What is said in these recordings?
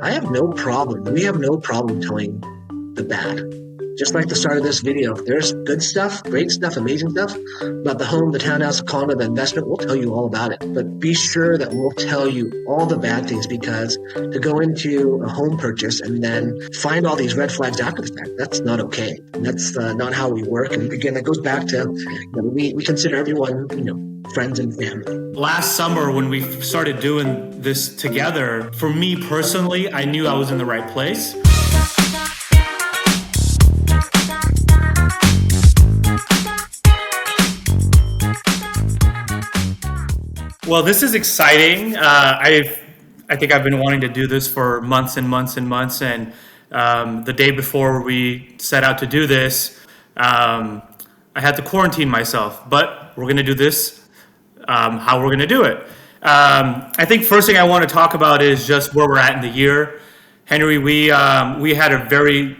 I have no problem. We have no problem telling the bad. Just like the start of this video, there's good stuff, great stuff, amazing stuff about the home, the townhouse, the condo, the investment. We'll tell you all about it. But be sure that we'll tell you all the bad things because to go into a home purchase and then find all these red flags after the fact, that's not okay. That's not how we work. And again, that goes back to we consider everyone, friends and family. Last summer, when we started doing this together, for me personally, I knew I was in the right place. Well, this is exciting. I think I've been wanting to do this for months and months and months. And the day before we set out to do this, I had to quarantine myself. But we're going to do this how we're going to do it. I think first thing I want to talk about is just where we're at in the year. Henry, we had a very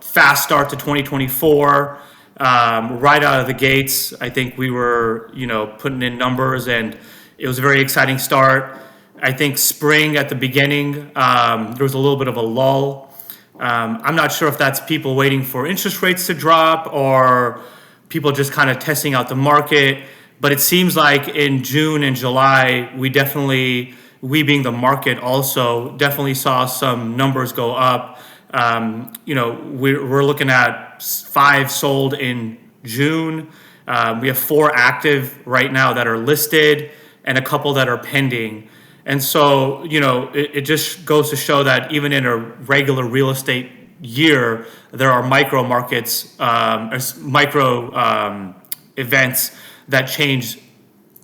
fast start to 2024. Right out of the gates, I think we were putting in numbers, and it was a very exciting start. I think spring at the beginning, there was a little bit of a lull. I'm not sure if that's people waiting for interest rates to drop or people just kind of testing out the market. But it seems like in June and July, we being the market also, definitely saw some numbers go up. We're looking at 5 sold in June. We have 4 active right now that are listed and a couple that are pending. And so, it just goes to show that even in a regular real estate year, there are micro markets, micro events that change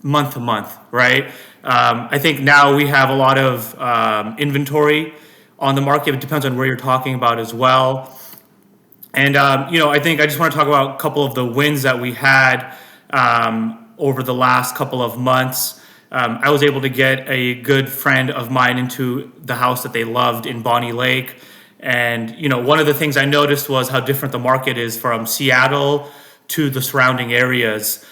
month to month, right? I think now we have a lot of inventory on the market. It depends on where you're talking about as well. And, I think I just want to talk about a couple of the wins that we had over the last couple of months. I was able to get a good friend of mine into the house that they loved in Bonnie Lake. And, one of the things I noticed was how different the market is from Seattle to the surrounding areas.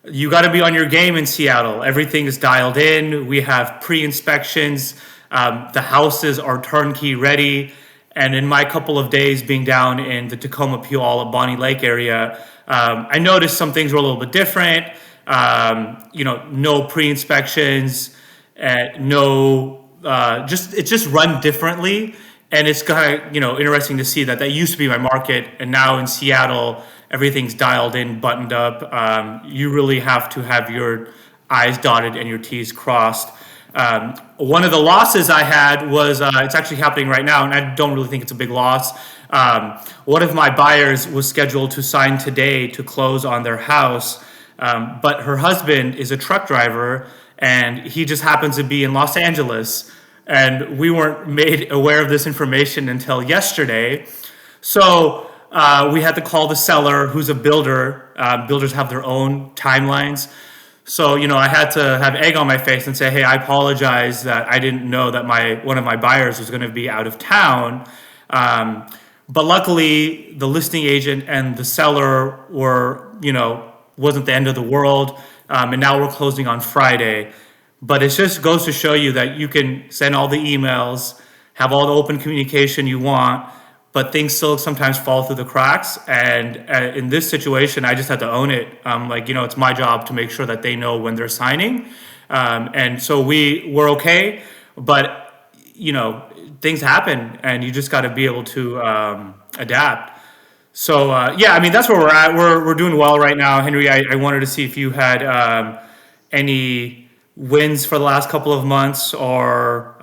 You got to be on your game in Seattle. Everything is dialed in. We have pre-inspections. The houses are turnkey ready. And in my couple of days being down in the Tacoma Puyallup Bonnie Lake area, I noticed some things were a little bit different. No pre-inspections, it's just run differently. And it's kind of, interesting to see that used to be my market. And now in Seattle, everything's dialed in, buttoned up. You really have to have your I's dotted and your T's crossed. One of the losses I had was, it's actually happening right now, and I don't really think it's a big loss. One of my buyers was scheduled to sign today to close on their house, but her husband is a truck driver, and he just happens to be in Los Angeles. And we weren't made aware of this information until yesterday. So we had to call the seller, who's a builder. Builders have their own timelines. So, I had to have egg on my face and say, hey, I apologize that I didn't know that one of my buyers was going to be out of town. But luckily, the listing agent and the seller wasn't the end of the world. And now we're closing on Friday. But it just goes to show you that you can send all the emails, have all the open communication you want, but things still sometimes fall through the cracks. And in this situation, I just had to own it. It's my job to make sure that they know when they're signing. And so we're okay, but things happen, and you just got to be able to adapt. So that's where we're at. We're doing well right now, Henry. I wanted to see if you had any wins for the last couple of months, or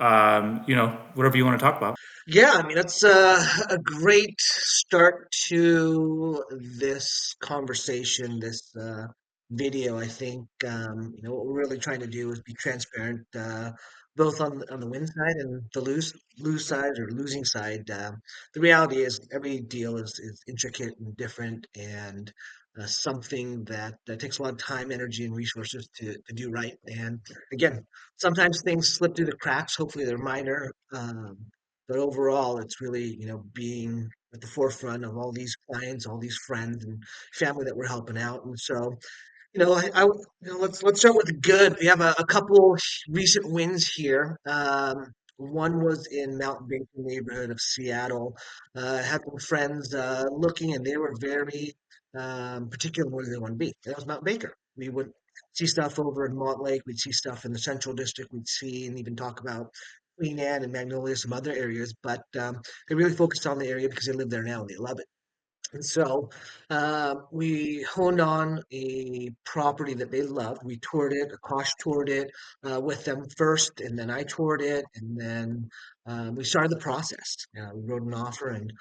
whatever you want to talk about. Yeah, that's a great start to this conversation, this video. I think what we're really trying to do is be transparent, both on the win side and the lose side or losing side. The reality is every deal is intricate and different, and something that takes a lot of time, energy, and resources to do right. And again, sometimes things slip through the cracks. Hopefully, they're minor. But overall, it's really, being at the forefront of all these clients, all these friends and family that we're helping out. And so, let's start with the good. We have a couple recent wins here. One was in Mount Baker neighborhood of Seattle. Had some friends looking, and they were very particular where they want to be. That was Mount Baker. We would see stuff over in Montlake. We'd see stuff in the Central District. We'd see and even talk about Queen Anne and Magnolia, some other areas. But they really focused on the area because they live there now and they love it. And so we honed on a property that they loved. We toured it. Akash toured it with them first, and then I toured it, and then we started the process. We wrote an offer and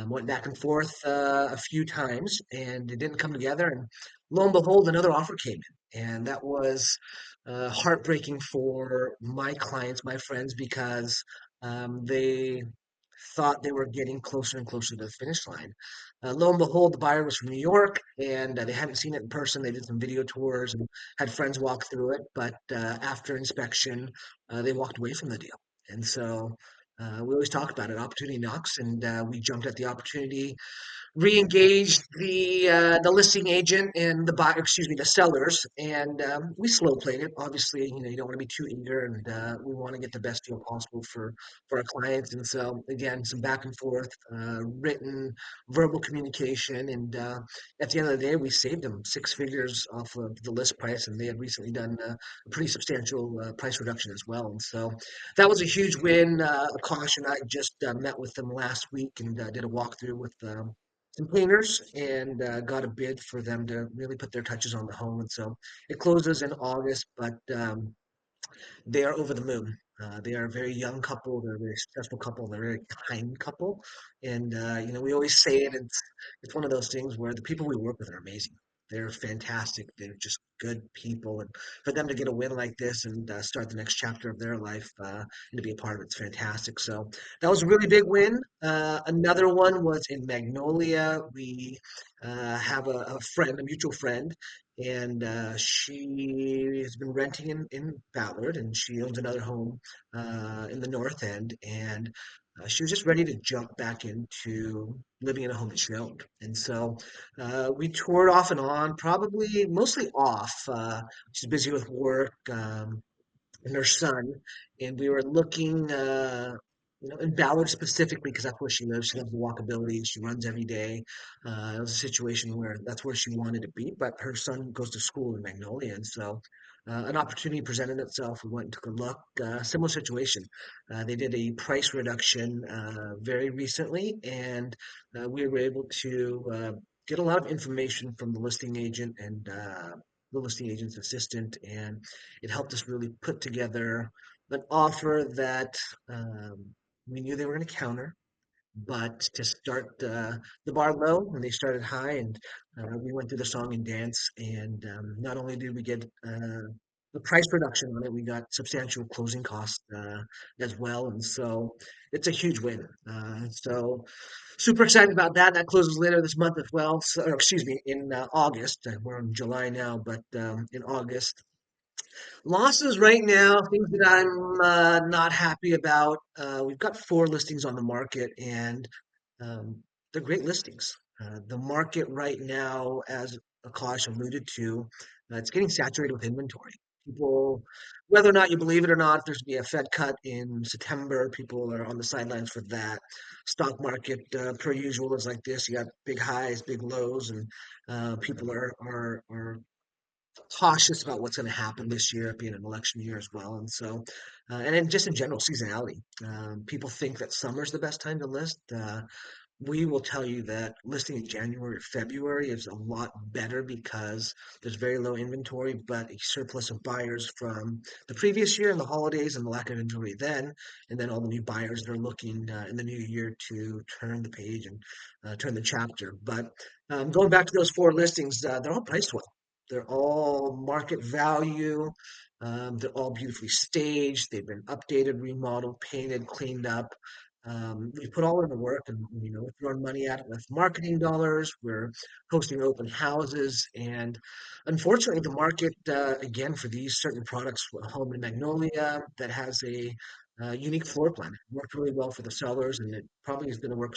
went back and forth a few times, and it didn't come together. And lo and behold, another offer came in, and that was heartbreaking for my clients, my friends, because they thought they were getting closer and closer to the finish line. Lo and behold, the buyer was from New York, and they hadn't seen it in person. They did some video tours and had friends walk through it, but after inspection, they walked away from the deal. And so we always talk about it. Opportunity knocks, and we jumped at the opportunity, re-engaged the listing agent and the buyer, excuse me, the sellers, and we slow played it. Obviously, you don't want to be too eager, and we want to get the best deal possible for our clients. And so, again, some back and forth, written, verbal communication, and at the end of the day, we saved them six figures off of the list price, and they had recently done a pretty substantial price reduction as well. And so, that was a huge win. Akash and I just met with them last week and did a walkthrough with some painters and got a bid for them to really put their touches on the home. And so it closes in August, but they are over the moon. They are a very young couple. They're a very successful couple. They're a very kind couple, and we always say it. It's one of those things where the people we work with are amazing. They're fantastic. They're just good people, and for them to get a win like this and start the next chapter of their life and to be a part of it's fantastic. So that was a really big win. Another one was in Magnolia. We have a friend, a mutual friend, and she has been renting in Ballard, and she owns another home in the North End, and she was just ready to jump back into living in a home that she owned. And so we toured off and on, probably mostly off. She's busy with work. And her son, and we were looking, in Ballard specifically because that's where she lives. She loves the walkability. She runs every day. It was a situation where that's where she wanted to be, but her son goes to school in Magnolia, and so an opportunity presented itself. We went and took a look. Similar situation. They did a price reduction very recently, and we were able to get a lot of information from the listing agent and the listing agent's assistant, and it helped us really put together an offer that we knew they were going to counter, but to start the bar low, and they started high, and we went through the song and dance, and not only did we get the price reduction on it, we got substantial closing costs as well, and so it's a huge win. So super excited about that. That closes later this month as well. So, or excuse me, in August. We're in July now, but in August. Losses right now, things that I'm not happy about. We've got four listings on the market, and um, they're great listings. The market right now, as Akash alluded to, it's getting saturated with inventory. People, whether or not you believe it or not, there's going to be a Fed cut in September. People are on the sidelines for that. Stock market, per usual, is like this. You got big highs, big lows, and people are cautious about what's going to happen this year, being an election year as well. And so, and then just in general, seasonality. People think that summer's the best time to list. We will tell you that listing in January or February is a lot better because there's very low inventory, but a surplus of buyers from the previous year and the holidays and the lack of inventory then, and then all the new buyers that are looking in the new year to turn the page and turn the chapter. But going back to those four listings, they're all priced well. They're all market value. They're all beautifully staged. They've been updated, remodeled, painted, cleaned up. We put all in the work, and we're throwing money at it with marketing dollars. We're hosting open houses, and unfortunately, the market again for these certain products, a home in Magnolia that has a unique floor plan, it worked really well for the sellers, and it probably is going to work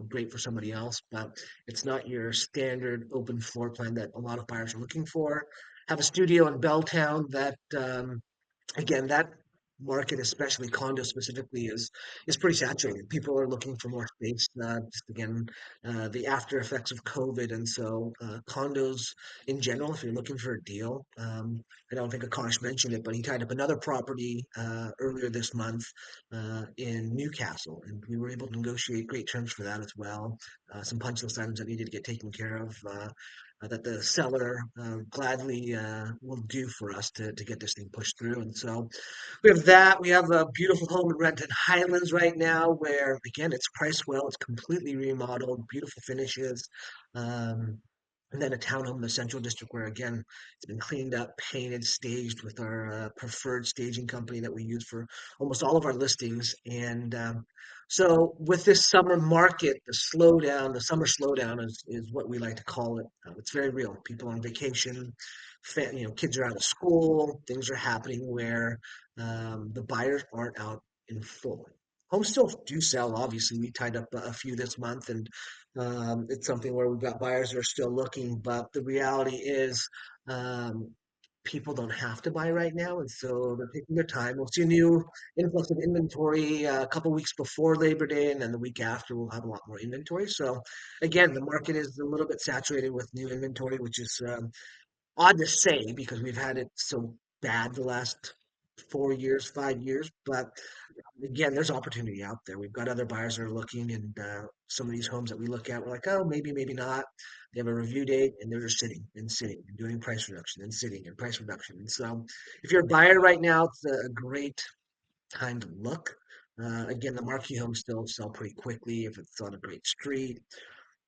great for somebody else. But it's not your standard open floor plan that a lot of buyers are looking for. Have a studio in Belltown that again that market, especially condos specifically, is pretty saturated. People are looking for more space. Just again, the after effects of COVID, and so condos in general. If you're looking for a deal, I don't think Akash mentioned it, but he tied up another property earlier this month in Newcastle, and we were able to negotiate great terms for that as well. Some punch list items that needed to get taken care of. That the seller gladly will do for us to get this thing pushed through. And so we have that. We have a beautiful home in Renton Highlands right now, where again it's priced well. It's completely remodeled, beautiful finishes. Um, and then a townhome in the Central District, where again it's been cleaned up, painted, staged with our preferred staging company that we use for almost all of our listings. And so, with this summer market, the slowdown, the summer slowdown is what we like to call it. It's very real. People on vacation, kids are out of school. Things are happening where the buyers aren't out in full. Homes still do sell. Obviously, we tied up a few this month, and it's something where we've got buyers that are still looking. But the reality is, um, people don't have to buy right now, and so they're taking their time. We'll see a new influx of inventory a couple weeks before Labor Day, and then the week after we'll have a lot more inventory. So again, the market is a little bit saturated with new inventory, which is odd to say because we've had it so bad the last 4 years, 5 years. But again, there's opportunity out there. We've got other buyers that are looking, and some of these homes that we look at, we're like, oh, maybe, maybe not. They have a review date, and they're just sitting and sitting and doing price reduction and sitting and price reduction. And so, if you're a buyer right now, it's a great time to look. Again, the marquee homes still sell pretty quickly if it's on a great street,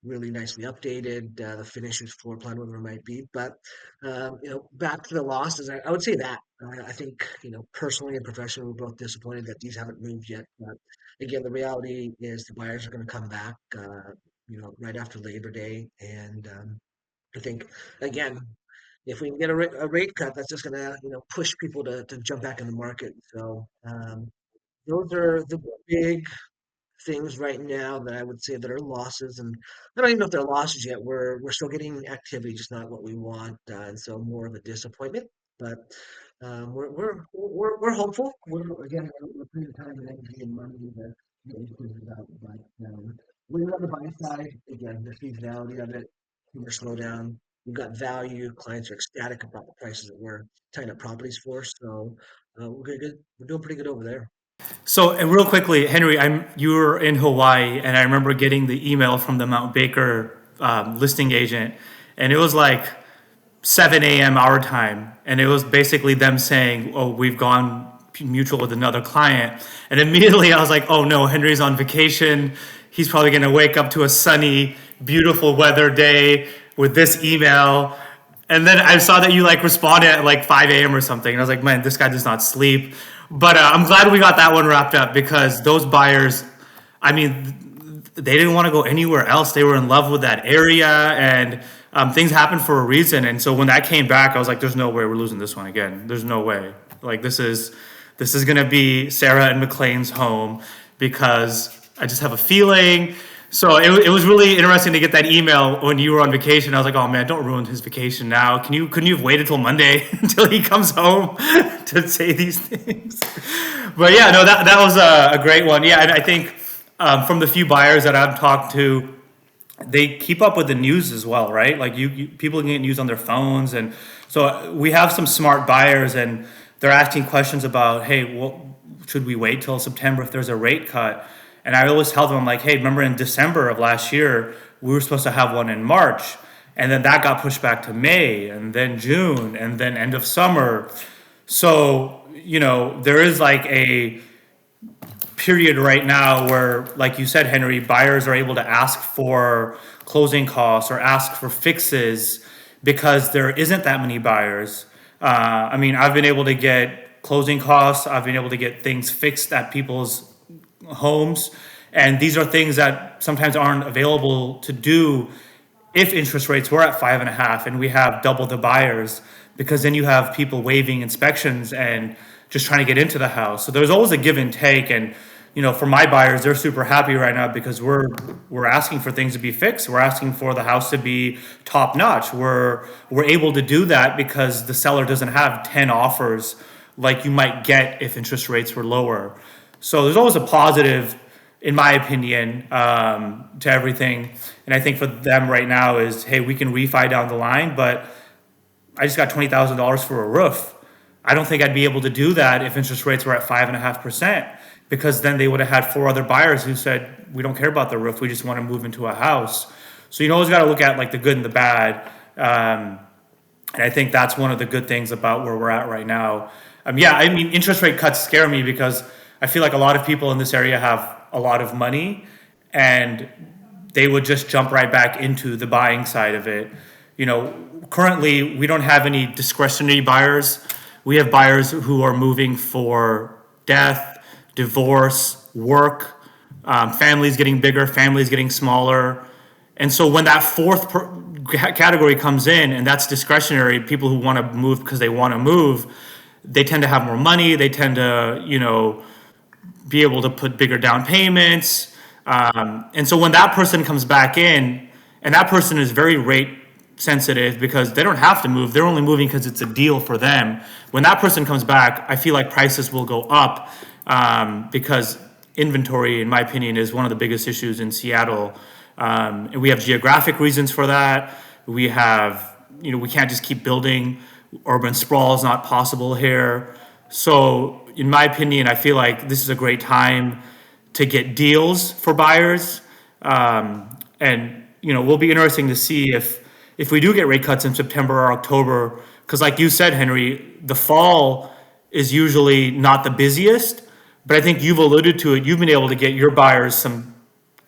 really nicely updated. The finishes, floor plan, whatever it might be. But back to the losses, I would say that I think personally and professionally, we're both disappointed that these haven't moved yet. But again, the reality is the buyers are going to come back, right after Labor Day, and I think again. If we can get a rate cut, that's just going to, push people to jump back in the market. So those are the big things right now that I would say that are losses, and I don't even know if they're losses yet. We're still getting activity, just not what we want, and so more of a disappointment. But we're hopeful. We're putting time and energy and money to get these things out. But we're on the buy side again. The seasonality of it, consumer slowdown. We've got value. Clients are ecstatic about the prices that we're tying up properties for. So we're good. We're doing pretty good over there. So, and real quickly, Henry, you were in Hawaii, and I remember getting the email from the Mount Baker listing agent, and it was like 7 a.m. our time, and it was basically them saying, "Oh, we've gone mutual with another client," and immediately I was like, "Oh no, Henry's on vacation. He's probably going to wake up to a sunny, beautiful weather day with this email." And then I saw that you like responded at like 5 a.m. or something. And I was like, man, this guy does not sleep. But I'm glad we got that one wrapped up because those buyers, I mean, they didn't want to go anywhere else. They were in love with that area and things happened for a reason. And so when that came back, I was like, there's no way we're losing this one again. There's no way. Like this is going to be Sarah and McLean's home because I just have a feeling. So it was really interesting to get that email when you were on vacation. I was like, oh man, don't ruin his vacation now. Couldn't you have waited till Monday until he comes home to say these things? But yeah, no, that was a great one. Yeah, and I think from the few buyers that I've talked to, they keep up with the news as well, right? Like people can get news on their phones, and so we have some smart buyers, and they're asking questions about, hey, well, should we wait till September if there's a rate cut? And I always tell them, I'm like, hey, remember in December of last year, we were supposed to have one in March, and then that got pushed back to May, and then June, and then end of summer. So there is like a period right now where, like you said, Henry, buyers are able to ask for closing costs or ask for fixes because there isn't that many buyers. I mean, I've been able to get closing costs. I've been able to get things fixed at people's homes. And these are things that sometimes aren't available to do if interest rates were at 5.5 and we have double the buyers, because then you have people waiving inspections and just trying to get into the house. So there's always a give and take. And for my buyers, they're super happy right now because we're asking for things to be fixed. We're asking for the house to be top notch. We're able to do that because the seller doesn't have 10 offers like you might get if interest rates were lower. So there's always a positive, in my opinion, to everything. And I think for them right now is, hey, we can refi down the line, but I just got $20,000 for a roof. I don't think I'd be able to do that if interest rates were at 5.5%, because then they would have had four other buyers who said, we don't care about the roof, we just want to move into a house. So you always got to look at like the good and the bad. And I think that's one of the good things about where we're at right now. Yeah, I mean, interest rate cuts scare me because I feel like a lot of people in this area have a lot of money and they would just jump right back into the buying side of it. Currently, we don't have any discretionary buyers. We have buyers who are moving for death, divorce, work, families getting bigger, families getting smaller. And so when that category comes in, and that's discretionary, people who want to move because they want to move, they tend to have more money. They tend to, be able to put bigger down payments. And so when that person comes back in, and that person is very rate sensitive because they don't have to move, they're only moving because it's a deal for them. When that person comes back, I feel like prices will go up because inventory, in my opinion, is one of the biggest issues in Seattle. And we have geographic reasons for that. We have, we can't just keep building. Urban sprawl is not possible here. So, in my opinion, I feel like this is a great time to get deals for buyers. And, we'll be interesting to see if we do get rate cuts in September or October. Because, like you said, Henry, the fall is usually not the busiest. But I think you've alluded to it. You've been able to get your buyers some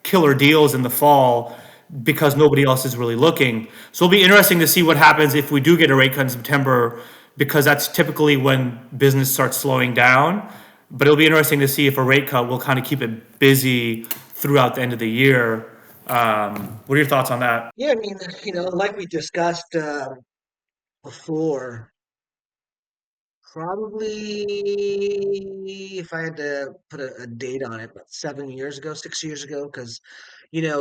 killer deals in the fall because nobody else is really looking. So it'll be interesting to see what happens if we do get a rate cut in September, because that's typically when business starts slowing down. But it'll be interesting to see if a rate cut will kind of keep it busy throughout the end of the year. What are your thoughts on that? Yeah, I mean, like we discussed before, probably if I had to put a date on it, about 7 years ago, 6 years ago, because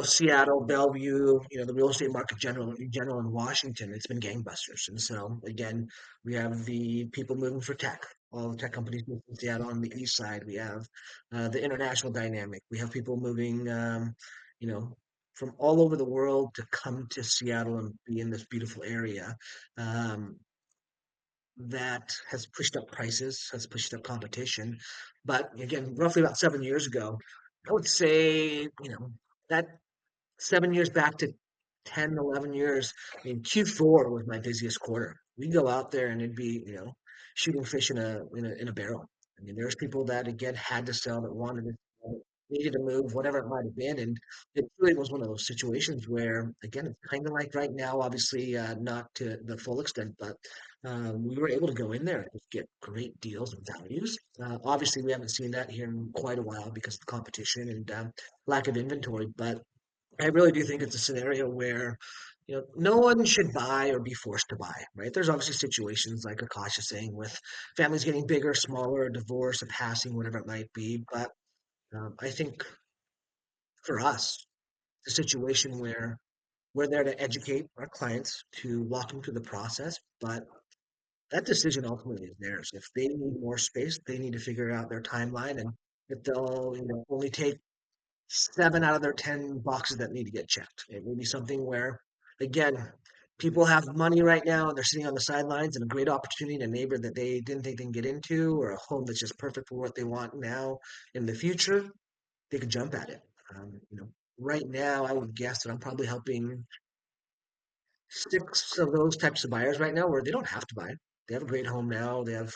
Seattle, Bellevue, the real estate market general in Washington, it's been gangbusters. And so again, we have the people moving for tech. All the tech companies moving to Seattle on the east side. We have the international dynamic. We have people moving, you know, from all over the world to come to Seattle and be in this beautiful area. Um, that has pushed up prices, has pushed up competition. But again, roughly about 7 years ago, I would say, that 7 years back to 10, 11 years, I mean, Q4 was my busiest quarter. We'd go out there and it'd be, shooting fish in a barrel. I mean, there's people that again had to sell, that wanted to sell, needed to move, whatever it might have been. And it really was one of those situations where, again, it's kind of like right now, obviously, not to the full extent, but we were able to go in there and just get great deals and values. Obviously, we haven't seen that here in quite a while because of the competition and lack of inventory. But I really do think it's a scenario where, no one should buy or be forced to buy, right? There's obviously situations like Akash is saying with families getting bigger, smaller, a divorce, a passing, whatever it might be. But I think for us, the situation where we're there to educate our clients, to walk them through the process, but that decision ultimately is theirs. If they need more space, they need to figure out their timeline, and if they'll, only take 7 out of their 10 boxes that need to get checked. It may be something where, again, people have money right now and they're sitting on the sidelines, and a great opportunity in a neighbor that they didn't think they can get into, or a home that's just perfect for what they want now in the future, they could jump at it. Right now, I would guess that I'm probably helping six of those types of buyers right now where they don't have to buy. They have a great home now. They have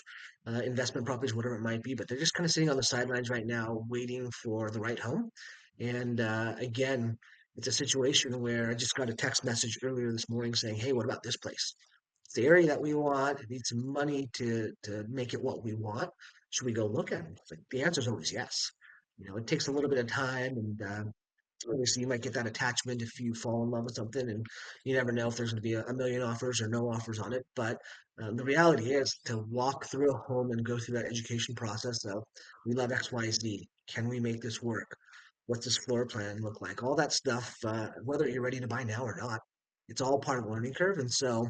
investment properties, whatever it might be, but they're just kind of sitting on the sidelines right now, waiting for the right home. And again, it's a situation where I just got a text message earlier this morning saying, "Hey, what about this place? It's the area that we want. It needs some money to make it what we want. Should we go look at it?" It's like, the answer is always yes. It takes a little bit of time, and obviously, you might get that attachment if you fall in love with something, and you never know if there's going to be a million offers or no offers on it. But the reality is to walk through a home and go through that education process of, we love X, Y, Z. Can we make this work? What's this floor plan look like? All that stuff, whether you're ready to buy now or not. It's all part of the learning curve. And so,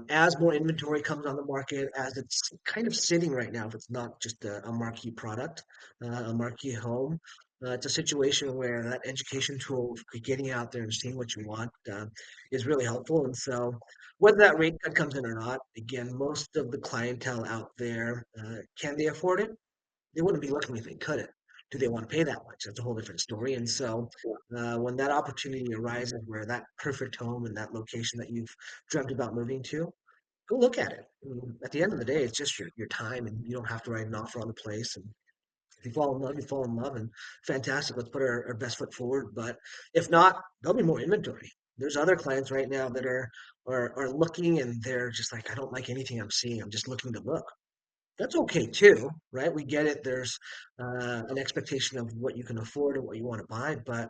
as more inventory comes on the market, as it's kind of sitting right now, if it's not just a marquee product, a marquee home, it's a situation where that education tool, getting out there and seeing what you want, is really helpful. And so, whether that rate cut comes in or not, again, most of the clientele out there, can they afford it? They wouldn't be looking if they couldn't. Do they want to pay that much? That's a whole different story. And so, when that opportunity arises, where that perfect home in that location that you've dreamt about moving to, go look at it. I mean, at the end of the day, it's just your time, and you don't have to write an offer on the place. And if you fall in love, you fall in love, and fantastic. Let's put our best foot forward. But if not, there'll be more inventory. There's other clients right now that are looking, and they're just like, I don't like anything I'm seeing. I'm just looking to look. That's okay too, right? We get it. There's an expectation of what you can afford and what you want to buy, but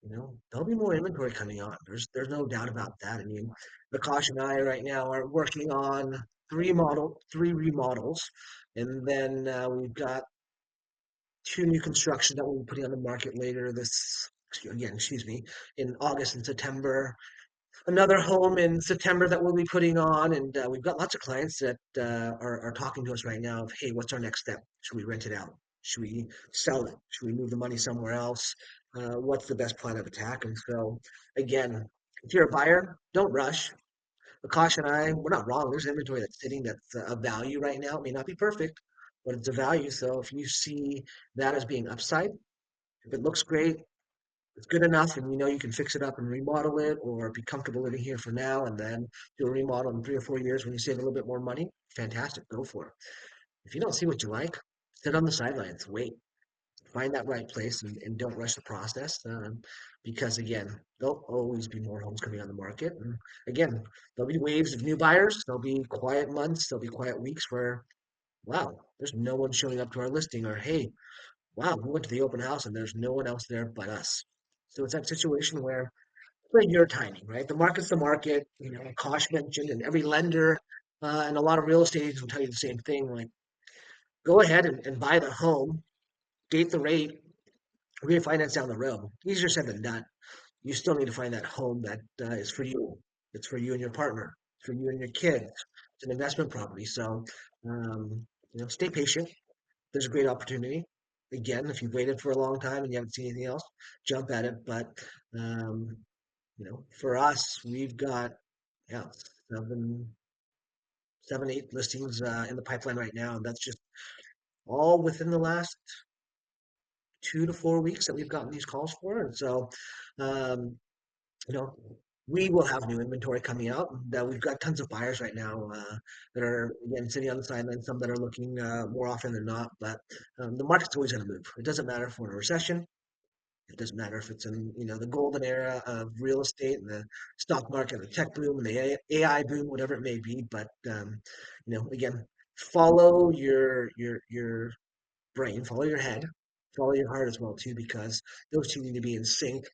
there'll be more inventory coming on. There's no doubt about that. I mean, Akash and I right now are working on three remodels, and then we've got two new construction that we'll be putting on the market later excuse me, in August and September, another home in September that we'll be putting on, and we've got lots of clients that are talking to us right now of, hey, what's our next step? Should we rent it out? Should we sell it? Should we move the money somewhere else? What's the best plan of attack? And so, again, if you're a buyer, don't rush. Akash and I, we're not wrong. There's inventory that's sitting that's a value right now. It may not be perfect, but it's a value. So if you see that as being upside, if it looks great, it's good enough and you know you can fix it up and remodel it or be comfortable living here for now and then do a remodel in 3 or 4 years when you save a little bit more money, fantastic, go for it. If you don't see what you like, sit on the sidelines, wait, find that right place and don't rush the process, because again, there'll always be more homes coming on the market. And again, there'll be waves of new buyers, there'll be quiet months, there'll be quiet weeks where, wow, there's no one showing up to our listing, or hey, wow, we went to the open house and there's no one else there but us. So it's that situation where for your timing, right? The market's the market, Kosh mentioned, and every lender and a lot of real estate agents will tell you the same thing. Like, go ahead and buy the home, date the rate, refinance down the road. Easier said than done. You still need to find that home that is for you. It's for you and your partner. It's for you and your kids. It's an investment property. So, stay patient. There's a great opportunity. Again, if you've waited for a long time and you haven't seen anything else, jump at it. But um, for us, we've got yeah, seven, 8 listings in the pipeline right now, and that's just all within the last 2 to 4 weeks that we've gotten these calls for. And so, um, you know, we will have new inventory coming out. That we've got tons of buyers right now that are again sitting on the sidelines. Some that are looking more often than not, but the market's always going to move. It doesn't matter if we're in a recession. It doesn't matter if it's in, the golden era of real estate and the stock market, the tech boom, and the AI boom, whatever it may be. But again, follow your brain, follow your head, follow your heart as well too, because those two need to be in sync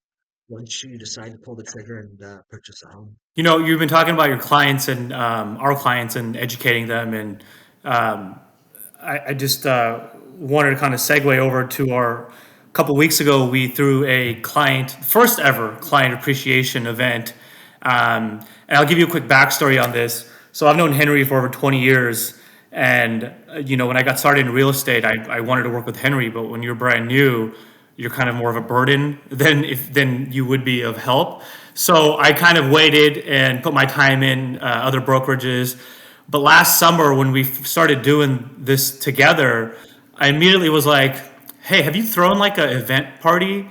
once you decide to pull the trigger and purchase a home. You've been talking about your clients and our clients and educating them, and I just wanted to kind of segue over to our. A couple weeks ago, we threw a first ever client appreciation event. And I'll give you a quick backstory on this. So I've known Henry for over 20 years. And, when I got started in real estate, I wanted to work with Henry. But when you're brand new, you're kind of more of a burden than you would be of help. So I kind of waited and put my time in other brokerages. But last summer, when we started doing this together, I immediately was like, hey, have you thrown like an event party?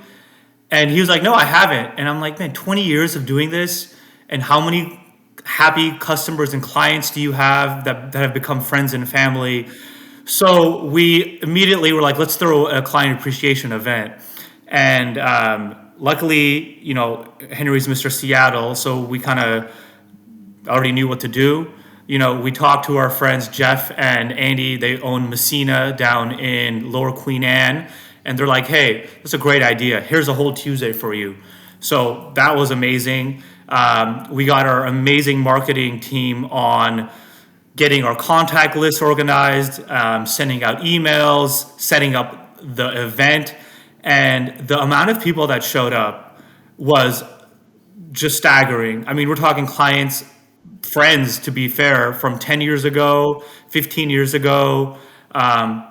And he was like, no, I haven't. And I'm like, man, 20 years of doing this, and how many happy customers and clients do you have that have become friends and family? So we immediately were like, let's throw a client appreciation event. And luckily, Henry's Mr. Seattle, so we kind of already knew what to do. We talked to our friends Jeff and Andy. They own Messina down in Lower Queen Anne, and they're like, "Hey, that's a great idea. Here's a whole Tuesday for you." So that was amazing. We got our amazing marketing team on getting our contact list organized, sending out emails, setting up the event, and the amount of people that showed up was just staggering. I mean, we're talking clients, friends, to be fair, from 10 years ago, 15 years ago, um,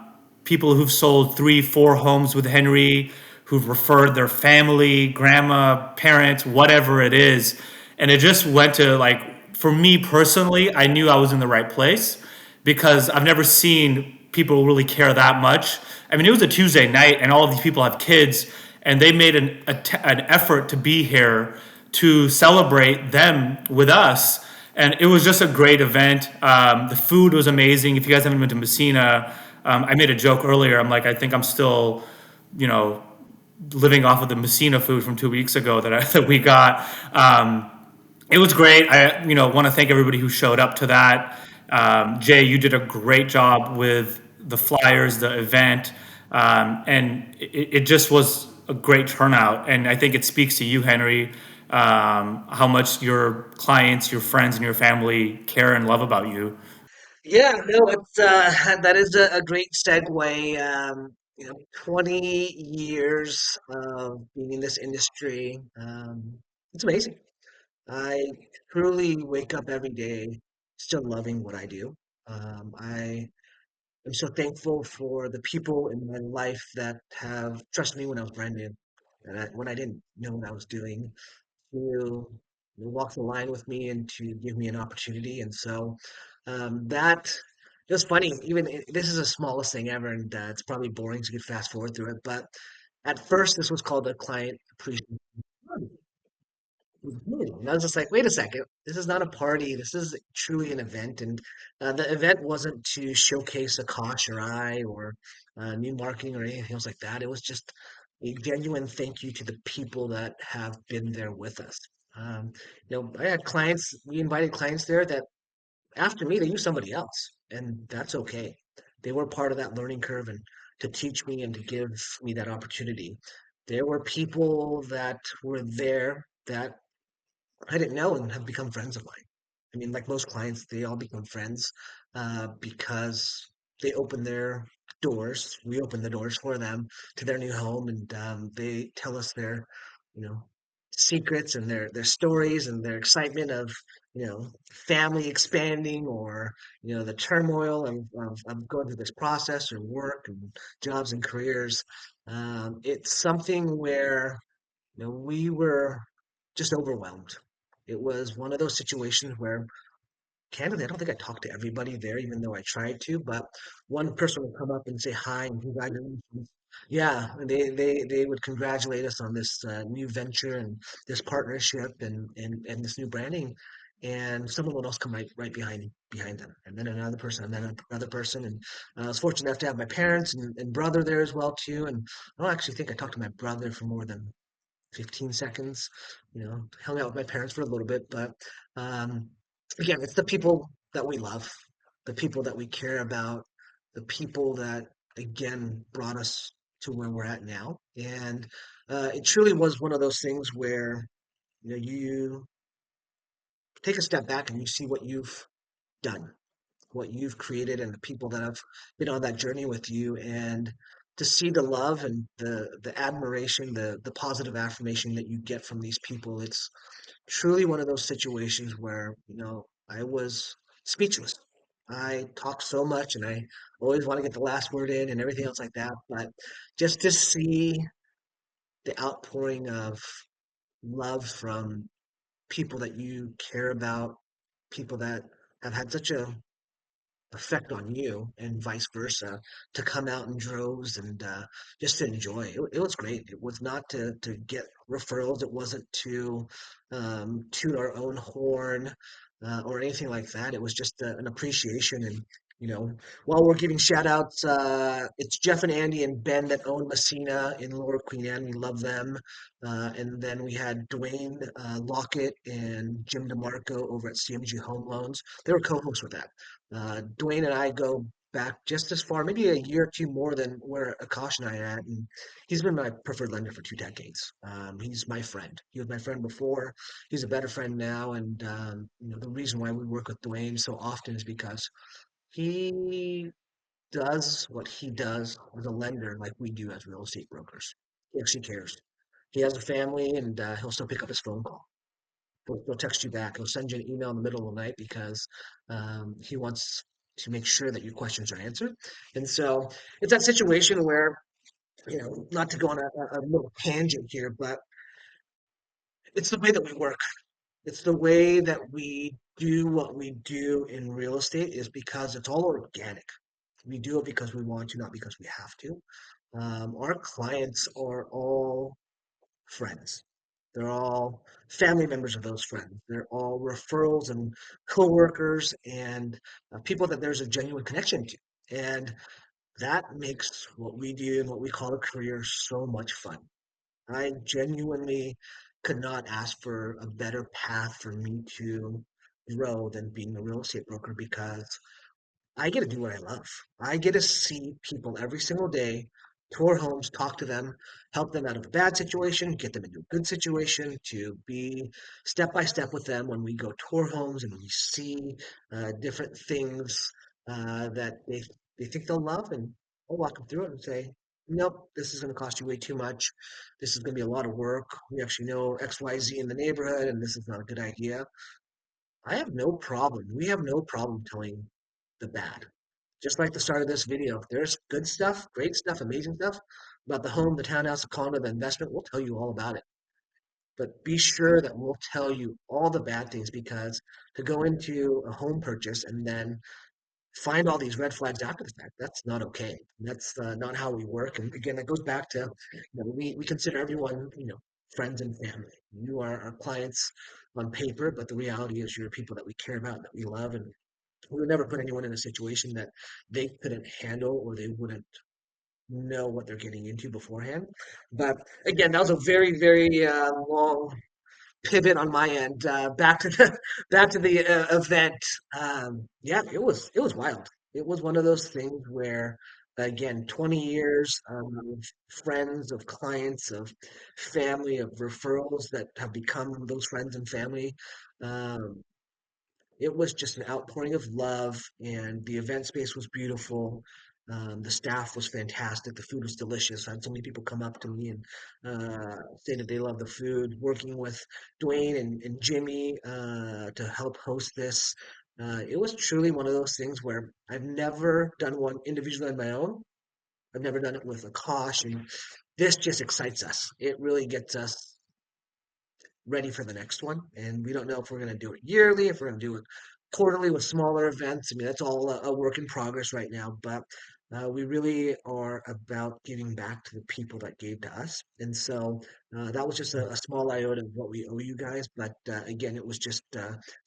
people who've sold three, four homes with Henry, who've referred their family, grandma, parents, whatever it is. And it just went to like, for me personally, I knew I was in the right place because I've never seen people really care that much. I mean, it was a Tuesday night, and all of these people have kids, and they made an effort to be here to celebrate them with us. And it was just a great event. The food was amazing. If you guys haven't been to Messina, I made a joke earlier. I'm like, I think I'm still, you know, living off of the Messina food from 2 weeks ago that we got. It was great. I want to thank everybody who showed up to that. Jay, you did a great job with the flyers, the event, and it just was a great turnout. And I think it speaks to you, Henry, how much your clients, your friends, and your family care and love about you. Yeah, no, it's that is a great segue. 20 years of being in this industry. It's amazing. I truly wake up every day still loving what I do. I am so thankful for the people in my life that have trusted me when I was brand new, and when I didn't know what I was doing, to walk the line with me and to give me an opportunity. And so that it was funny. This is the smallest thing ever, and it's probably boring, so you can fast forward through it. But at first, this was called a client appreciation. And I was just like, wait a second, this is not a party. This is truly an event. And the event wasn't to showcase Akash or I or new marketing or anything else like that. It was just a genuine thank you to the people that have been there with us. Um, I had clients, we invited clients there that after me, they used somebody else, and that's okay. They were part of that learning curve and to teach me and to give me that opportunity. There were people that were there that I didn't know and have become friends of mine. I mean, like most clients, they all become friends because they open their doors. We open the doors for them to their new home, and they tell us their, you know, secrets and their stories and their excitement of, family expanding or the turmoil of going through this process or work and jobs and careers. It's something where we were just overwhelmed. It was one of those situations where, candidly, I don't think I talked to everybody there, even though I tried to. But one person would come up and say hi and congratulations. Yeah, and they would congratulate us on this new venture and this partnership and this new branding. And someone would else come right behind them, and then another person, and then another person. And I was fortunate enough to have my parents and brother there as well too. And I don't actually think I talked to my brother for more than 15 seconds, hung out with my parents for a little bit. But um, again, it's the people that we love, the people that we care about, the people that, again, brought us to where we're at now. And it truly was one of those things where, you take a step back and you see what you've done, what you've created, and the people that have been on that journey with you. And to see the love and the admiration, the positive affirmation that you get from these people, it's truly one of those situations where, I was speechless. I talk so much and I always want to get the last word in and everything else like that. But just to see the outpouring of love from people that you care about, people that have had such a effect on you and vice versa, to come out in droves and just to enjoy it was great. It was not to get referrals. It wasn't to toot our own horn or anything like that. It was just an appreciation. And you know while we're giving shout outs, it's Jeff and Andy and Ben that own Messina in Lower Queen Anne. We love them. And then we had Dwayne Lockett and Jim DeMarco over at CMG Home Loans. They were co-hosts with that. Dwayne and I go back just as far, maybe a year or two more than where Akash and I are at. And he's been my preferred lender for 2 decades. He's my friend. He was my friend before. He's a better friend now. And the reason why we work with Dwayne so often is because he does what he does as a lender, like we do as real estate brokers. He actually cares. He has a family, and he'll still pick up his phone call. He'll text you back. He'll send you an email in the middle of the night because he wants to make sure that your questions are answered. And so it's that situation where, not to go on a little tangent here, but it's the way that we work. It's the way that we do what we do in real estate is because it's all organic. We do it because we want to, not because we have to. Our clients are all friends. They're all family members of those friends. They're all referrals and coworkers and people that there's a genuine connection to. And that makes what we do and what we call a career so much fun. I genuinely could not ask for a better path for me to grow than being a real estate broker because I get to do what I love. I get to see people every single day, tour homes, talk to them, help them out of a bad situation, get them into a good situation, to be step by step with them when we go tour homes and we see different things that they think they'll love, and I'll walk them through it and say, nope, this is going to cost you way too much. This is going to be a lot of work. We actually know XYZ in the neighborhood, and this is not a good idea. I have no problem. We have no problem telling the bad. Just like the start of this video, if there's good stuff, great stuff, amazing stuff about the home, the townhouse, the condo, the investment, we'll tell you all about it. But be sure that we'll tell you all the bad things because to go into a home purchase and then find all these red flags after the fact, that's not okay. That's not how we work. And again, that goes back to, we consider everyone, friends and family. You are our clients on paper, but the reality is you're people that we care about, that we love, and we would never put anyone in a situation that they couldn't handle or they wouldn't know what they're getting into beforehand. But again, that was a very, very long pivot on my end. Back to the event. Yeah, it was wild. It was one of those things where, again, 20 years of friends, of clients, of family, of referrals that have become those friends and family. Um, it was just an outpouring of love, and the event space was beautiful. The staff was fantastic. The food was delicious. I had so many people come up to me and say that they love the food. Working with Dwayne and Jimmy to help host this, it was truly one of those things where I've never done one individually on my own. I've never done it with Akash, and this just excites us. It really gets us ready for the next one. And we don't know if we're going to do it yearly, if we're going to do it quarterly with smaller events. I mean, that's all a work in progress right now, but we really are about giving back to the people that gave to us. And so that was just a small iota of what we owe you guys. But again, it was just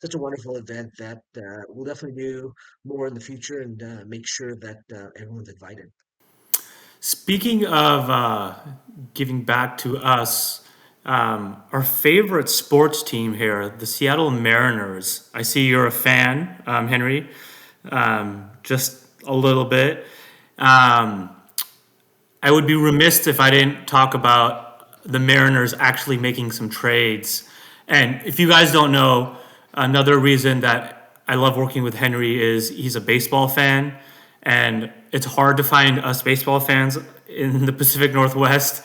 such a wonderful event that we'll definitely do more in the future and make sure that everyone's invited. Speaking of giving back to us, our favorite sports team here, the Seattle Mariners. I see you're a fan, Henry, just a little bit. Um, I would be remiss if I didn't talk about the Mariners actually making some trades. And if you guys don't know, another reason that I love working with Henry is he's a baseball fan, and it's hard to find us baseball fans in the Pacific Northwest.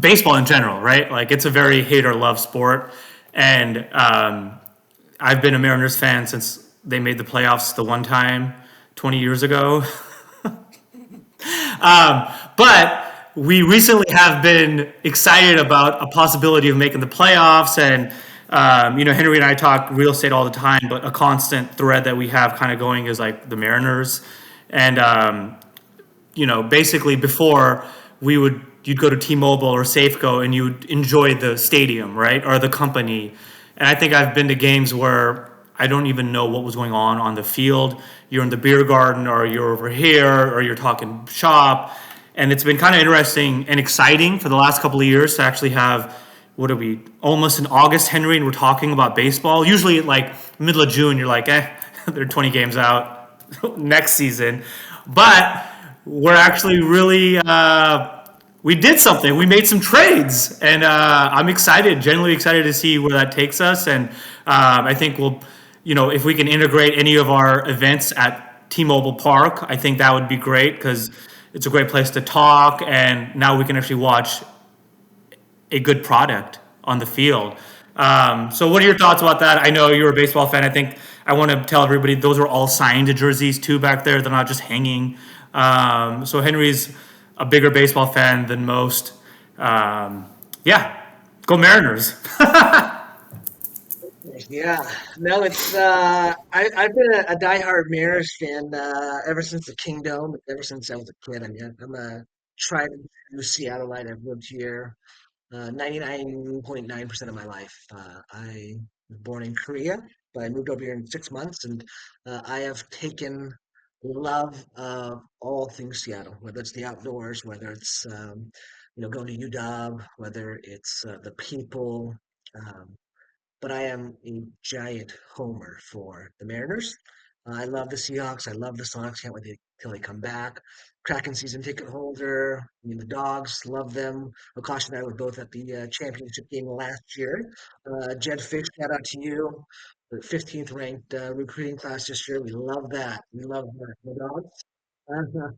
Baseball in general, right? Like it's a very hate or love sport, and I've been a Mariners fan since they made the playoffs the one time 20 years ago. But we recently have been excited about a possibility of making the playoffs. And, Henry and I talk real estate all the time, but a constant thread that we have kind of going is like the Mariners. And, basically before you'd go to T-Mobile or Safeco and you'd enjoy the stadium, right? Or the company. And I think I've been to games where I don't even know what was going on the field. You're in the beer garden, or you're over here, or you're talking shop. And it's been kind of interesting and exciting for the last couple of years to actually have, what are we, almost in August, Henry, and we're talking about baseball. Usually like middle of June, you're like, they're 20 games out next season. But we're actually really, we did something. We made some trades, and I'm excited, genuinely excited to see where that takes us. And I think we'll, if we can integrate any of our events at T-Mobile Park, I think that would be great because it's a great place to talk, and now we can actually watch a good product on the field. So what are your thoughts about that? I know you're a baseball fan. I think I want to tell everybody those are all signed jerseys too back there. They're not just hanging. So Henry's a bigger baseball fan than most. Yeah, go Mariners. Yeah, no, it's I've been a diehard Mariners fan ever since the Kingdom, ever since I was a kid. I mean, I'm a tried and true Seattleite. I've lived here 99.9% of my life. I was born in Korea, but I moved over here in 6 months, and I have taken love of all things Seattle, whether it's the outdoors, whether it's going to UW, whether it's the people. Um, but I am a giant homer for the Mariners. I love the Seahawks. I love the Sonics. Can't wait till they come back. Kraken season ticket holder. I mean, the Dogs love them. Akash and I were both at the championship game last year. Jed Fish, shout out to you. The 15th ranked recruiting class this year. We love that. We love the Dogs. Uh-huh.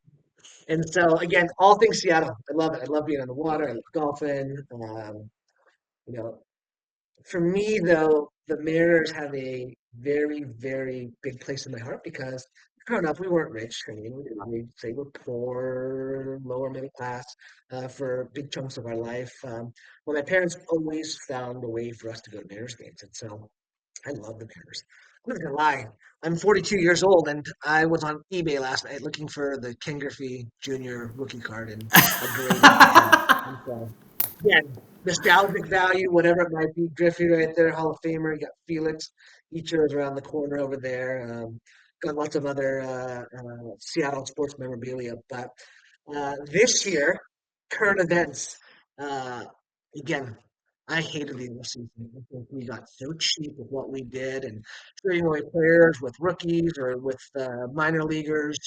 And so again, all things Seattle. I love it. I love being on the water. I love golfing. You know, for me, though, the Mariners have a very, very big place in my heart because growing up, we weren't rich. I mean, we say we're poor, lower middle class for big chunks of our life. Well, my parents always found a way for us to go to Mariners games, and so I love the Mariners. I'm not gonna lie, I'm 42 years old, and I was on eBay last night looking for the Ken Griffey Jr. rookie card in a graded 10. And so again, nostalgic value, whatever it might be. Griffey right there, Hall of Famer. You got Felix, Eacher is around the corner over there. Got lots of other Seattle sports memorabilia. But this year, current events. Uh, again, I hated the season. I think we got so cheap with what we did and trading away players with rookies or with minor leaguers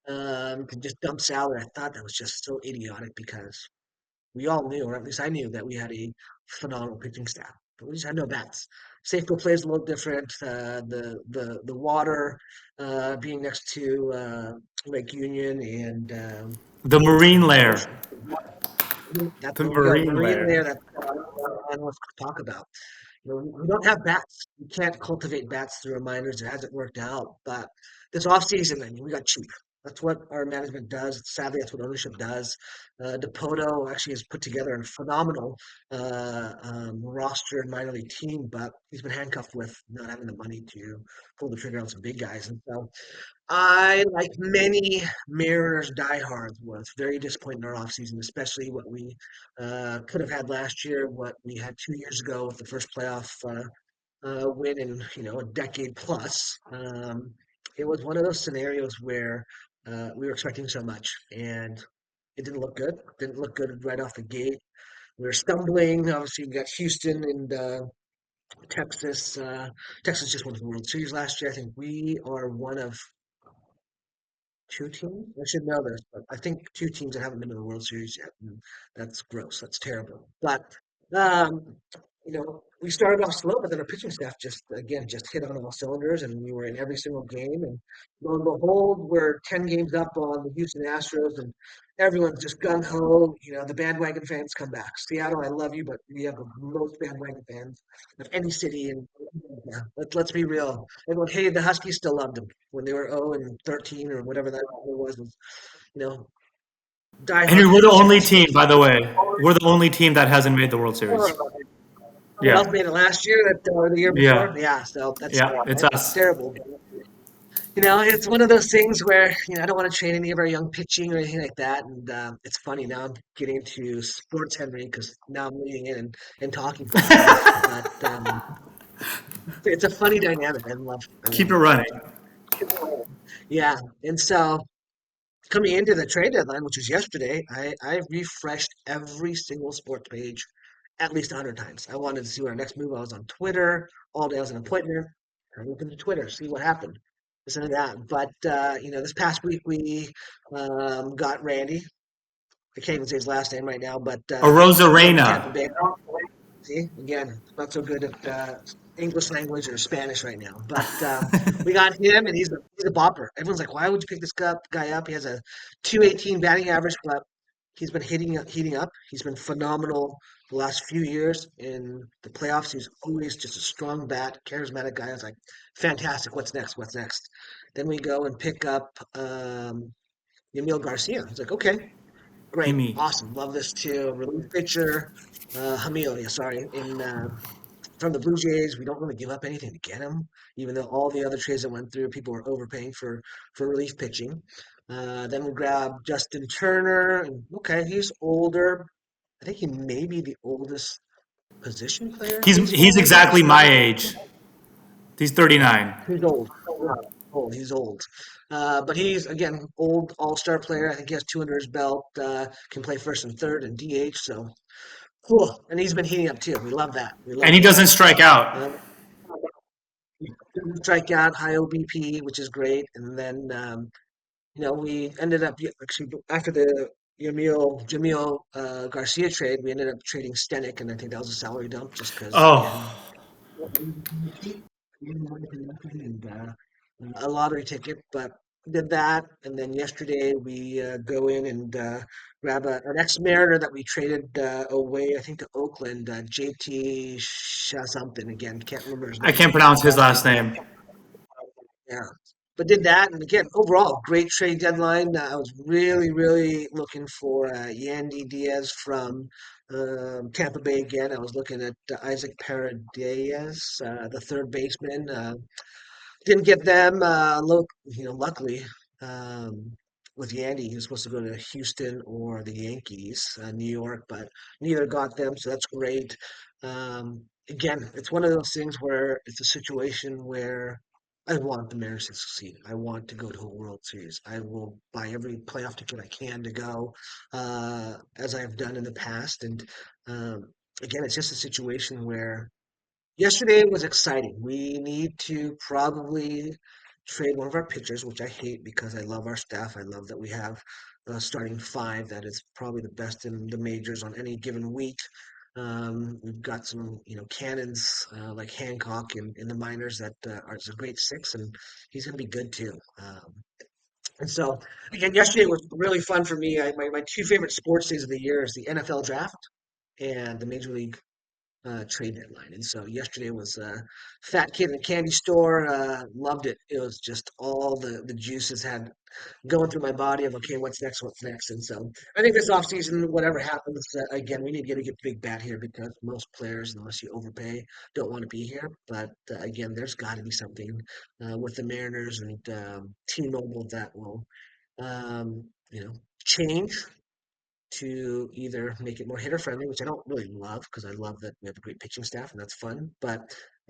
to just dump salary. I thought that was just so idiotic because we all knew, or at least I knew, that we had a phenomenal pitching staff, but we just had no bats. Safeco plays a little different. The water being next to Lake Union and The the Marine Lair. ocean. That The there we go, Marine marine there. Lair. That analysts talk about. We don't have bats. We can't cultivate bats through our minors. It hasn't worked out. But this offseason, I mean, we got cheap. That's what our management does. Sadly, that's what ownership does. Depoto actually has put together a phenomenal roster and minor league team, but he's been handcuffed with not having the money to pull the trigger on some big guys. And so I, like many Mariners diehards, was very disappointed in our offseason, especially what we could have had last year, what we had 2 years ago with the first playoff win in a decade plus. It was one of those scenarios where we were expecting so much, and it didn't look good. Didn't look good right off the gate. We were stumbling. Obviously, we got Houston and Texas. Texas just won the World Series last year. I think we are one of two teams. I should know this, but I think two teams that haven't been to the World Series yet. And that's gross. That's terrible. But um, we started off slow, but then our pitching staff just hit on all cylinders, and we were in every single game. And lo and behold, we're 10 games up on the Houston Astros, and everyone's just gung ho. The bandwagon fans come back. Seattle, I love you, but we have the most bandwagon fans of any city. And yeah, let's be real. Everyone hated the Huskies, still loved them when they were 0 and 13 or whatever that was you know, Henry, diehard we're the Seattle only team, sports by fans. the way. We're the only team that hasn't made the World Series. Someone else Yeah. made it last year or the year before. Yeah. Yeah, so that's Yeah. It's that's us. terrible. But, it's one of those things where I don't want to train any of our young pitching or anything like that. And it's funny now I'm getting into sports, Henry, because now I'm leading in and talking for you. But it's a funny dynamic. I Keep love it it. running. Yeah, and so coming into the trade deadline, which was yesterday, I refreshed every single sports page at least 100 times. I wanted to see what our next move was on Twitter. All day I was an appointment. I looked into Twitter, see what happened. This and that. But this past week we got Randy. I can't even say his last name right now, but A from Tampa Rosarena. Bay. See, again, not so good at English language or Spanish right now. But we got him, and he's a bopper. Everyone's like, "Why would you pick this guy up? He has a 218 batting average, but he's been heating up. He's been phenomenal the last few years in the playoffs. He's always just a strong bat, charismatic guy. I was like, fantastic. What's next? What's next? Then we go and pick up Yamil Garcia. It's like, okay, great, Himi. awesome, love this too. Relief pitcher, Hamil, yeah, sorry, in from the Blue Jays. We don't really give up anything to get him, even though all the other trades that went through, people were overpaying for relief pitching. Then we grab Justin Turner, and okay, he's older. I think he may be the oldest position player in baseball He's right now, exactly my starting. age. He's 39. He's old. Old. He's old. But he's again old all-star player. I think he has two under his belt. Can play first and third and DH. So cool. And he's been heating up too. We love that. We And love he that. doesn't strike out. Um, Strikeout, high OBP, which is great. And then we ended up actually after the Jamil Garcia trade, we ended up trading Stenik, and I think that was a salary dump just because again, Oh, and a lottery ticket, but did that. And then yesterday we go in and grab an ex-Mariner that we traded away, I think to Oakland, JT something again, can't remember his I name. can't pronounce his But last name. yeah, but did that, and again, overall, great trade deadline. I was really, really looking for Yandy Diaz from Tampa Bay again. I was looking at Isaac Paredes, the third baseman. Didn't get them. Luckily, um, with Yandy, he was supposed to go to Houston or the Yankees, New York, but neither got them, so that's great. Again, it's one of those things where it's a situation where I want the Mariners to succeed. I want to go to a World Series. I will buy every playoff ticket I can to go, as I have done in the past. And again, it's just a situation where yesterday was exciting. We need to probably trade one of our pitchers, which I hate because I love our staff. I love that we have a starting five that is probably the best in the majors on any given week. We've got some, cannons like Hancock in the minors that are a great six, and he's going to be good too. And so, again, yesterday was really fun for me. My two favorite sports days of the year is the NFL draft and the Major League trade deadline. And so yesterday was fat kid in a candy store. Loved it. It was just all the juices had going through my body of okay, what's next, what's next. And so I think this offseason, whatever happens, again, we need to get a big bat here because most players, unless you overpay, don't want to be here. But again, there's got to be something with the Mariners and T-Mobile that will, um, you know, change to either make it more hitter friendly, which I don't really love because I love that we have a great pitching staff and that's fun. But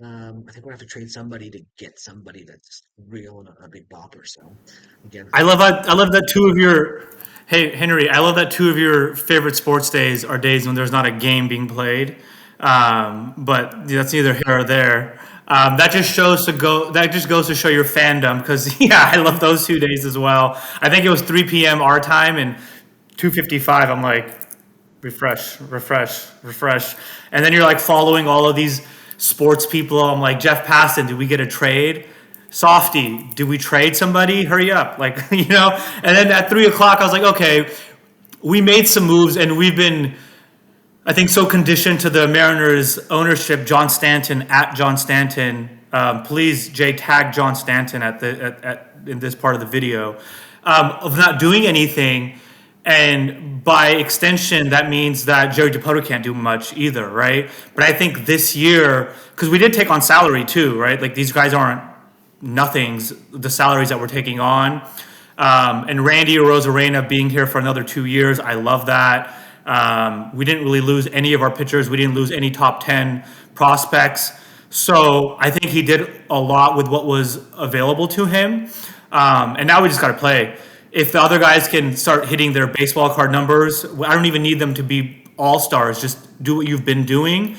I think we're gonna have to trade somebody to get somebody that's real and a big bopper. So again, I love that two of your. Hey Henry, I love that two of your favorite sports days are days when there's not a game being played. But that's neither here or there. That just shows to go. That just goes to show your fandom because yeah, I love those 2 days as well. I think it was 3 p.m. our time and 2:55. I'm like, refresh, refresh, refresh. And then you're like following all of these sports people. I'm like, Jeff Passan, did we get a trade? Softy, did we trade somebody? Hurry up. Like, And then at 3 o'clock, I was like, okay, we made some moves and we've been, I think, so conditioned to the Mariners ownership, John Stanton at John Stanton. Please, Jay, tag John Stanton in this part of the video of not doing anything. And by extension, that means that Jerry Dipoto can't do much either, right? But I think this year, because we did take on salary too, right? Like these guys aren't nothings, the salaries that we're taking on. And Randy Rosarena being here for another 2 years, I love that. We didn't really lose any of our pitchers. We didn't lose any top 10 prospects. So I think he did a lot with what was available to him. And now we just got to play. If the other guys can start hitting their baseball card numbers, I don't even need them to be all stars. Just do what you've been doing.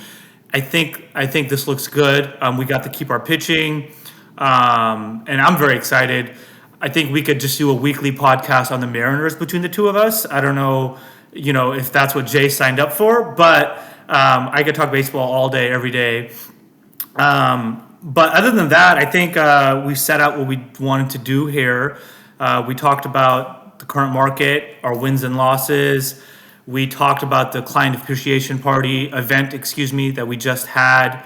I think this looks good. We got to keep our pitching, and I'm very excited. I think we could just do a weekly podcast on the Mariners between the two of us. I don't know, if that's what Jay signed up for, but I could talk baseball all day, every day. But other than that, I think we set out what we wanted to do here. We talked about the current market, our wins and losses. We talked about the client appreciation party event, excuse me, that we just had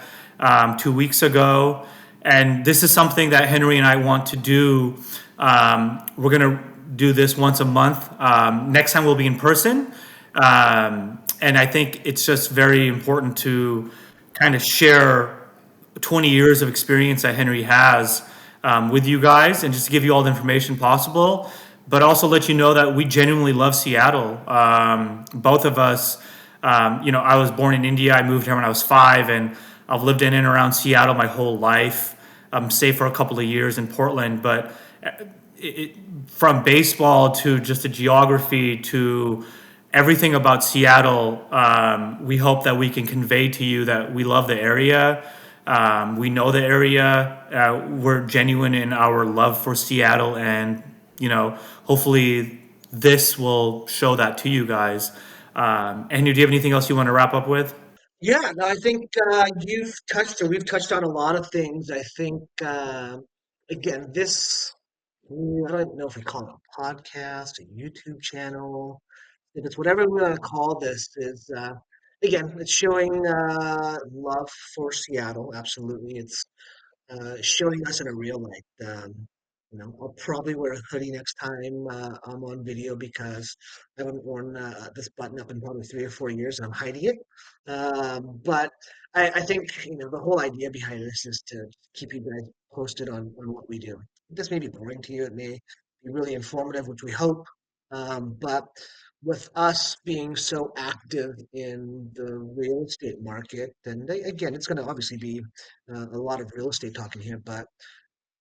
2 weeks ago. And this is something that Henry and I want to do. We're going to do this once a month. Next time we'll be in person. And I think it's just very important to kind of share 20 years of experience that Henry has with you guys and just give you all the information possible, but also let you know that we genuinely love Seattle. Both of us, I was born in India. I moved here when I was 5, and I've lived in and around Seattle my whole life. Stayed for a couple of years in Portland, but it, from baseball to just the geography to everything about Seattle, we hope that we can convey to you that we love the area. We know the area. We're genuine in our love for Seattle, and hopefully, this will show that to you guys. And do you have anything else you want to wrap up with? Yeah, no, I think we've touched on a lot of things. I think, again, I don't know if we call it a podcast, a YouTube channel, if it's whatever we want to call this, again, it's showing love for Seattle. Absolutely. It's showing us in a real light. I'll probably wear a hoodie next time I'm on video because I haven't worn this button up in probably 3 or 4 years and I'm hiding it. But I think, the whole idea behind this is to keep you guys posted on what we do. This may be boring to you. It may be really informative, which we hope. But with us being so active in the real estate market, then again, it's going to obviously be a lot of real estate talking here, but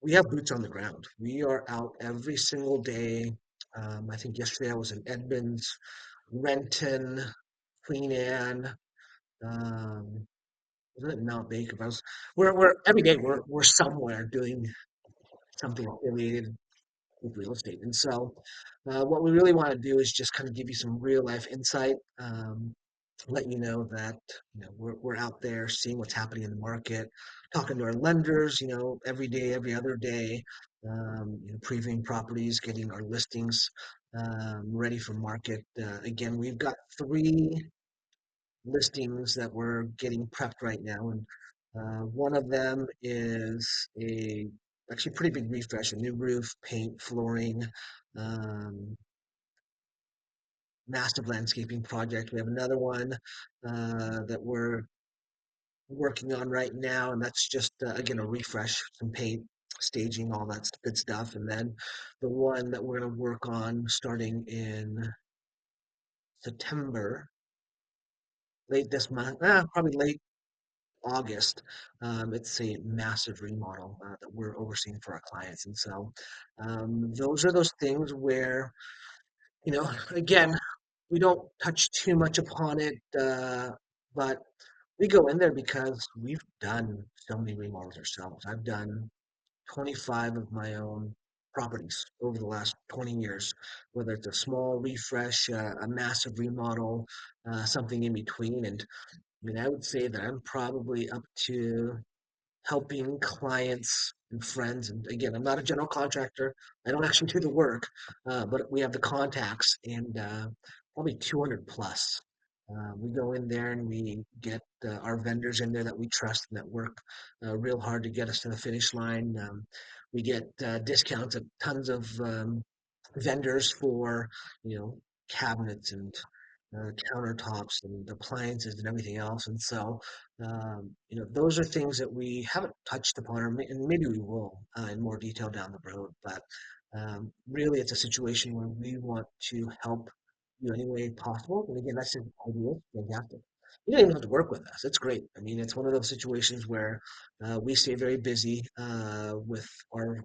we have boots on the ground. We are out every single day. I think yesterday I was in Edmonds, Renton, Queen Anne, um, wasn't it Mount Baker? But we're every day we're somewhere doing something affiliated with real estate. And so, what we really want to do is just kind of give you some real life insight, let you know that we're out there seeing what's happening in the market, talking to our lenders, every day, every other day, previewing properties, getting our listings ready for market. Again, we've got 3 listings that we're getting prepped right now, and one of them is a actually pretty big refresh, a new roof, paint, flooring, um, massive landscaping project. We have another one that we're working on right now, and that's just again a refresh, some paint, staging, all that good stuff. And then the one that we're going to work on starting in September, late this month, probably late August. It's a massive remodel that we're overseeing for our clients, and so those are those things where again, we don't touch too much upon it, but we go in there because we've done so many remodels ourselves. I've done 25 of my own properties over the last 20 years, whether it's a small refresh, a massive remodel, something in between. And I mean, I would say that I'm probably up to helping clients and friends. And again, I'm not a general contractor. I don't actually do the work, but we have the contacts and probably 200 plus. We go in there and we get our vendors in there that we trust and that work real hard to get us to the finish line. We get discounts at tons of vendors for, you know, cabinets and countertops and appliances and everything else. And so, those are things that we haven't touched upon, and maybe we will in more detail down the road. But really, it's a situation where we want to help you any way possible. And again, that's the idea. Fantastic. You don't even have to work with us. It's great. I mean, it's one of those situations where we stay very busy with our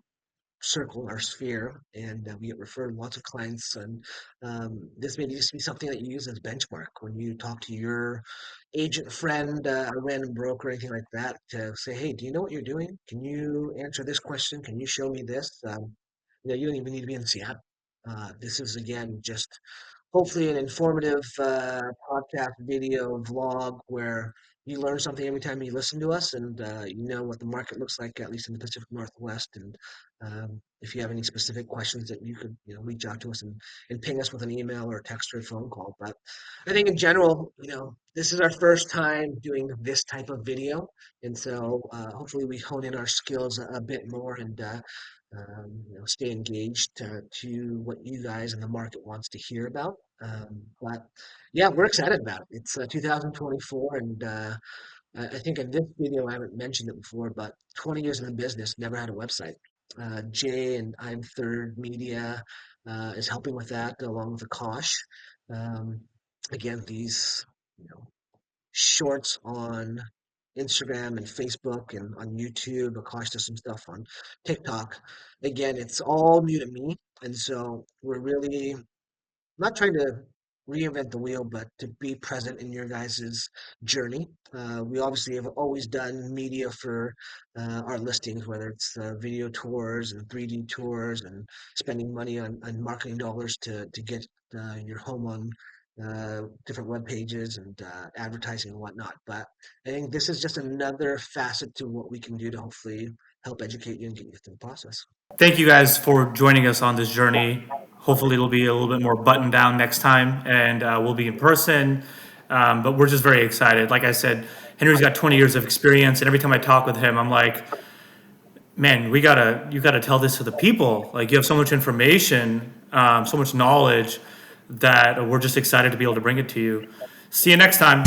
circle, our sphere, and we get referred lots of clients. And this may just be something that you use as benchmark when you talk to your agent friend, a random broker, or anything like that, to say, "Hey, do you know what you're doing? Can you answer this question? Can you show me this?" You don't even need to be in Seattle. This is again just hopefully an informative podcast, video, vlog where you learn something every time you listen to us, and you know what the market looks like, at least in the Pacific Northwest. And if you have any specific questions, that you could reach out to us and ping us with an email or a text or a phone call. But I think in general, this is our first time doing this type of video, and so hopefully we hone in our skills a bit more and stay engaged to what you guys in the market wants to hear about. But yeah, we're excited about it. It's 2024, and I think in this video I haven't mentioned it before, but 20 years in the business, never had a website. Jay and I'm Third Media is helping with that along with Akash. Um, again, these you know shorts on Instagram and Facebook and on YouTube. Akash does some stuff on TikTok. Again, it's all new to me, and so we're really not trying to reinvent the wheel, but to be present in your guys' journey. We obviously have always done media for our listings, whether it's video tours and 3D tours and spending money on marketing dollars to get your home on different web pages and advertising and whatnot. But I think this is just another facet to what we can do to hopefully help educate you and get you through the process. Thank you guys for joining us on this journey. Hopefully, it'll be a little bit more buttoned down next time, and we'll be in person. But we're just very excited. Like I said, Henry's got 20 years of experience, and every time I talk with him, I'm like, man, you gotta tell this to the people. Like, you have so much information, so much knowledge that we're just excited to be able to bring it to you. See you next time.